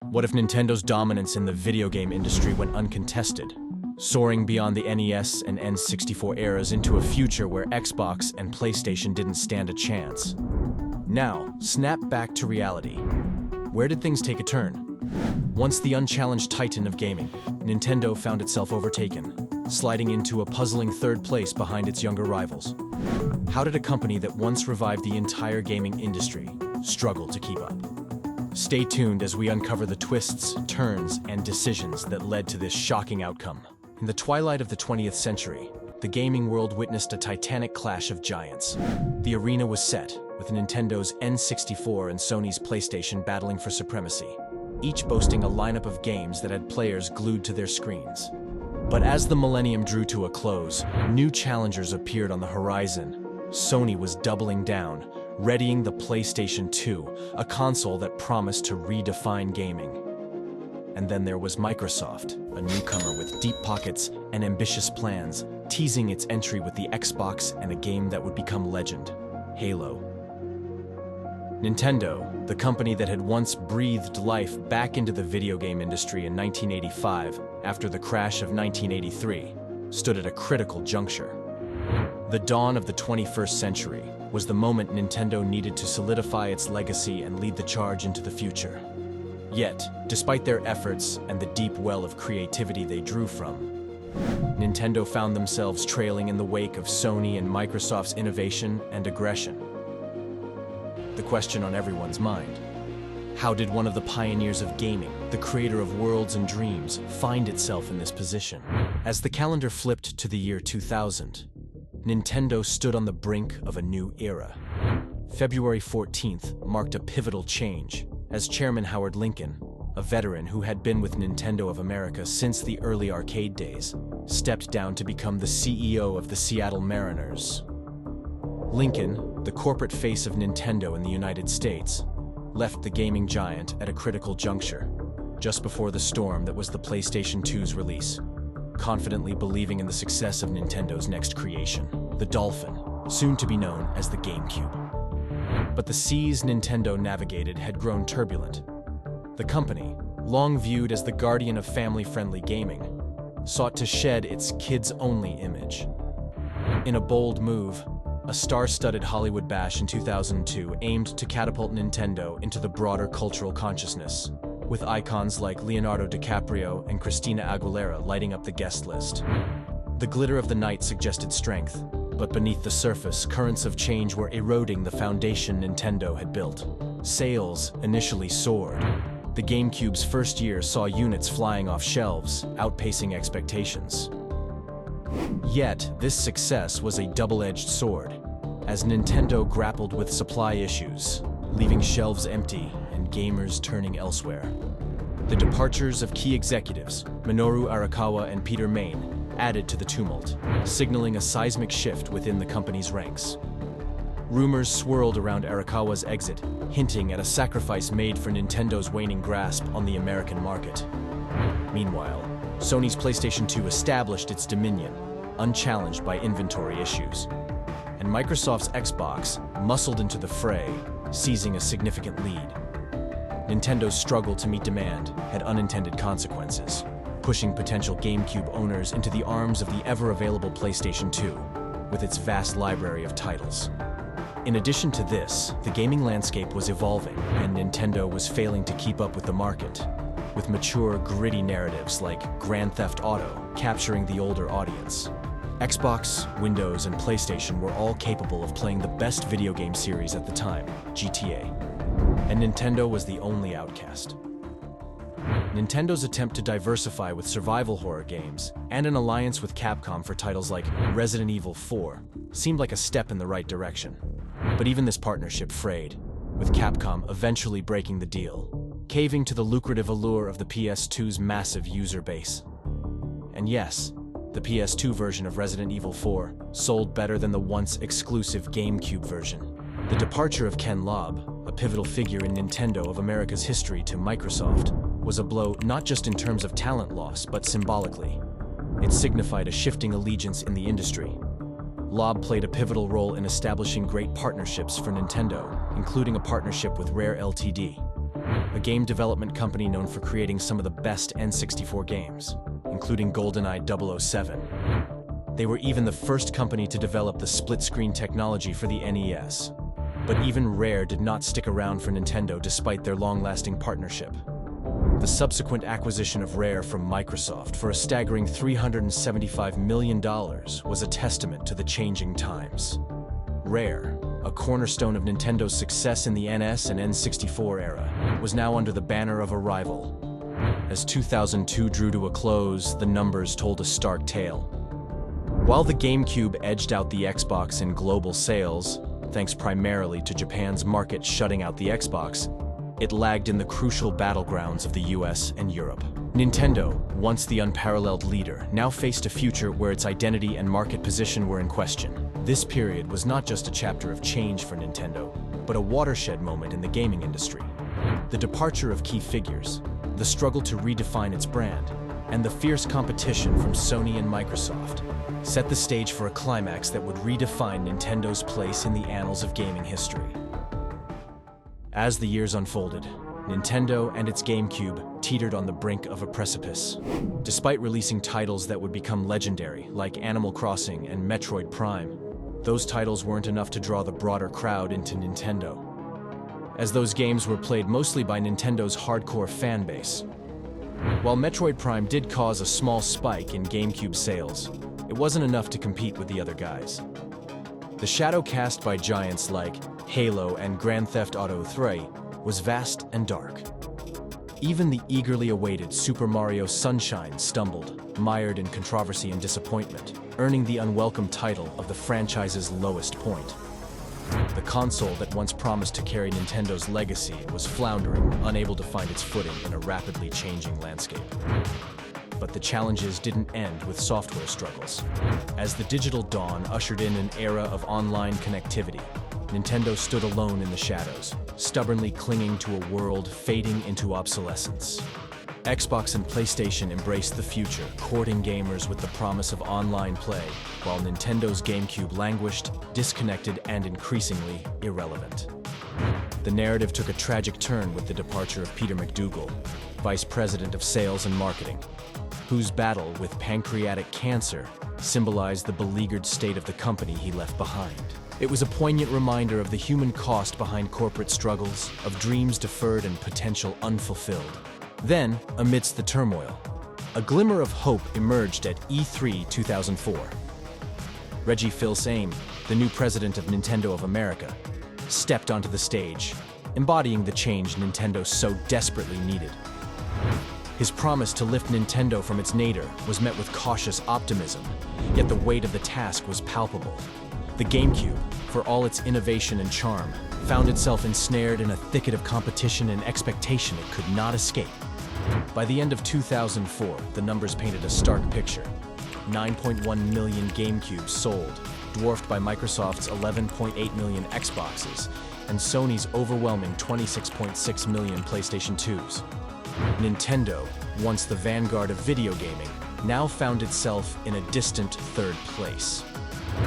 What if Nintendo's dominance in the video game industry went uncontested, soaring beyond the NES and N64 eras into a future where Xbox and PlayStation didn't stand a chance? Now, snap back to reality. Where did things take a turn? Once the unchallenged titan of gaming, Nintendo found itself overtaken, sliding into a puzzling third place behind its younger rivals. How did a company that once revived the entire gaming industry struggle to keep up? Stay tuned as we uncover the twists, turns, and decisions that led to this shocking outcome. In the twilight of the 20th century, the gaming world witnessed a titanic clash of giants. The arena was set, with Nintendo's N64 and Sony's PlayStation battling for supremacy, each boasting a lineup of games that had players glued to their screens. But as the millennium drew to a close, new challengers appeared on the horizon. Sony was doubling down, readying the PlayStation 2, a console that promised to redefine gaming. And then there was Microsoft, a newcomer with deep pockets and ambitious plans, teasing its entry with the Xbox and a game that would become legend, Halo. Nintendo, the company that had once breathed life back into the video game industry in 1985, after the crash of 1983, stood at a critical juncture. The dawn of the 21st century was the moment Nintendo needed to solidify its legacy and lead the charge into the future. Yet, despite their efforts and the deep well of creativity they drew from, Nintendo found themselves trailing in the wake of Sony and Microsoft's innovation and aggression. The question on everyone's mind: how did one of the pioneers of gaming, the creator of worlds and dreams, find itself in this position? As the calendar flipped to the year 2000, Nintendo stood on the brink of a new era. February 14th marked a pivotal change, as Chairman Howard Lincoln, a veteran who had been with Nintendo of America since the early arcade days, stepped down to become the CEO of the Seattle Mariners. Lincoln, the corporate face of Nintendo in the United States, left the gaming giant at a critical juncture, just before the storm that was the PlayStation 2's release, confidently believing in the success of Nintendo's next creation, the Dolphin, soon to be known as the GameCube. But the seas Nintendo navigated had grown turbulent. The company, long viewed as the guardian of family-friendly gaming, sought to shed its kids-only image. In a bold move, a star-studded Hollywood bash in 2002 aimed to catapult Nintendo into the broader cultural consciousness, with icons like Leonardo DiCaprio and Christina Aguilera lighting up the guest list. The glitter of the night suggested strength, but beneath the surface, currents of change were eroding the foundation Nintendo had built. Sales initially soared. The GameCube's first year saw units flying off shelves, outpacing expectations. Yet, this success was a double-edged sword, as Nintendo grappled with supply issues, leaving shelves empty and gamers turning elsewhere. The departures of key executives, Minoru Arakawa and Peter Main, added to the tumult, signaling a seismic shift within the company's ranks. Rumors swirled around Arakawa's exit, hinting at a sacrifice made for Nintendo's waning grasp on the American market. Meanwhile, Sony's PlayStation 2 established its dominion, unchallenged by inventory issues. And Microsoft's Xbox muscled into the fray, seizing a significant lead. Nintendo's struggle to meet demand had unintended consequences, pushing potential GameCube owners into the arms of the ever-available PlayStation 2, with its vast library of titles. In addition to this, the gaming landscape was evolving, and Nintendo was failing to keep up with the market, with mature, gritty narratives like Grand Theft Auto capturing the older audience. Xbox, Windows, and PlayStation were all capable of playing the best video game series at the time, GTA, and Nintendo was the only outcast. Nintendo's attempt to diversify with survival horror games and an alliance with Capcom for titles like Resident Evil 4 seemed like a step in the right direction. But even this partnership frayed, with Capcom eventually breaking the deal, caving to the lucrative allure of the PS2's massive user base. And yes, the PS2 version of Resident Evil 4 sold better than the once exclusive GameCube version. The departure of Ken Lobb, a pivotal figure in Nintendo of America's history, to Microsoft, was a blow not just in terms of talent loss, but symbolically. It signified a shifting allegiance in the industry. Lobb played a pivotal role in establishing great partnerships for Nintendo, including a partnership with Rare Ltd. a game development company known for creating some of the best N64 games, including GoldenEye 007. They were even the first company to develop the split-screen technology for the NES. But even Rare did not stick around for Nintendo despite their long-lasting partnership. The subsequent acquisition of Rare from Microsoft for a staggering $375 million was a testament to the changing times. Rare, a cornerstone of Nintendo's success in the NES and N64 era, was now under the banner of a rival. As 2002 drew to a close, the numbers told a stark tale. While the GameCube edged out the Xbox in global sales, thanks primarily to Japan's market shutting out the Xbox, it lagged in the crucial battlegrounds of the US and Europe. Nintendo, once the unparalleled leader, now faced a future where its identity and market position were in question. This period was not just a chapter of change for Nintendo, but a watershed moment in the gaming industry. The departure of key figures, the struggle to redefine its brand, and the fierce competition from Sony and Microsoft set the stage for a climax that would redefine Nintendo's place in the annals of gaming history. As the years unfolded, Nintendo and its GameCube teetered on the brink of a precipice. Despite releasing titles that would become legendary, like Animal Crossing and Metroid Prime, those titles weren't enough to draw the broader crowd into Nintendo, as those games were played mostly by Nintendo's hardcore fan base. While Metroid Prime did cause a small spike in GameCube sales, it wasn't enough to compete with the other guys. The shadow cast by giants like Halo and Grand Theft Auto 3 was vast and dark. Even the eagerly awaited Super Mario Sunshine stumbled, mired in controversy and disappointment, earning the unwelcome title of the franchise's lowest point. The console that once promised to carry Nintendo's legacy was floundering, unable to find its footing in a rapidly changing landscape. But the challenges didn't end with software struggles. As the digital dawn ushered in an era of online connectivity, Nintendo stood alone in the shadows, stubbornly clinging to a world fading into obsolescence. Xbox and PlayStation embraced the future, courting gamers with the promise of online play, while Nintendo's GameCube languished, disconnected, and increasingly irrelevant. The narrative took a tragic turn with the departure of Peter McDougal, Vice President of Sales and Marketing, whose battle with pancreatic cancer symbolized the beleaguered state of the company he left behind. It was a poignant reminder of the human cost behind corporate struggles, of dreams deferred and potential unfulfilled. Then, amidst the turmoil, a glimmer of hope emerged at E3 2004. Reggie Fils-Aime, the new president of Nintendo of America, stepped onto the stage, embodying the change Nintendo so desperately needed. His promise to lift Nintendo from its nadir was met with cautious optimism, yet the weight of the task was palpable. The GameCube, for all its innovation and charm, found itself ensnared in a thicket of competition and expectation it could not escape. By the end of 2004, the numbers painted a stark picture. 9.1 million GameCubes sold, dwarfed by Microsoft's 11.8 million Xboxes and Sony's overwhelming 26.6 million PlayStation 2s. Nintendo, once the vanguard of video gaming, now found itself in a distant third place.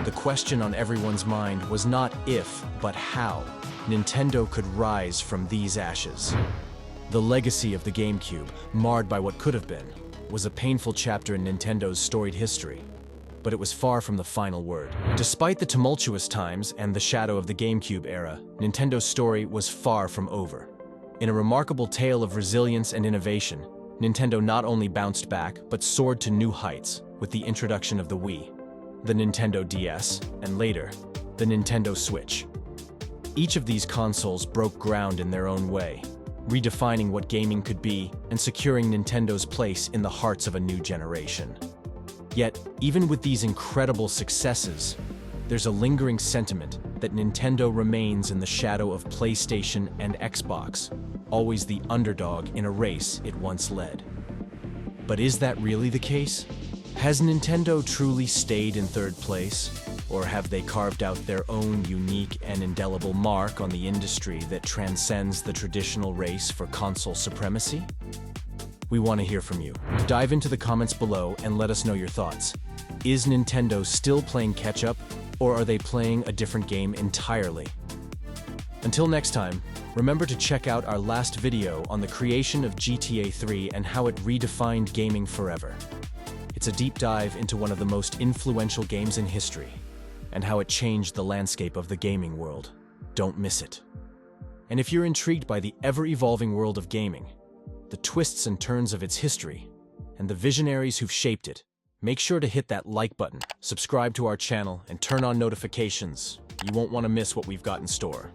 The question on everyone's mind was not if, but how Nintendo could rise from these ashes. The legacy of the GameCube, marred by what could have been, was a painful chapter in Nintendo's storied history, but it was far from the final word. Despite the tumultuous times and the shadow of the GameCube era, Nintendo's story was far from over. In a remarkable tale of resilience and innovation, Nintendo not only bounced back, but soared to new heights with the introduction of the Wii, the Nintendo DS, and later, the Nintendo Switch. Each of these consoles broke ground in their own way, redefining what gaming could be and securing Nintendo's place in the hearts of a new generation. Yet, even with these incredible successes, there's a lingering sentiment that Nintendo remains in the shadow of PlayStation and Xbox, always the underdog in a race it once led. But is that really the case? Has Nintendo truly stayed in third place? Or have they carved out their own unique and indelible mark on the industry that transcends the traditional race for console supremacy? We want to hear from you. Dive into the comments below and let us know your thoughts. Is Nintendo still playing catch-up, or are they playing a different game entirely? Until next time, Remember to check out our last video on the creation of GTA 3 and how it redefined gaming forever. It's a deep dive into one of the most influential games in history, and how it changed the landscape of the gaming world. Don't miss it. And if you're intrigued by the ever-evolving world of gaming, the twists and turns of its history, and the visionaries who've shaped it, make sure to hit that like button, subscribe to our channel, and turn on notifications. You won't want to miss what we've got in store.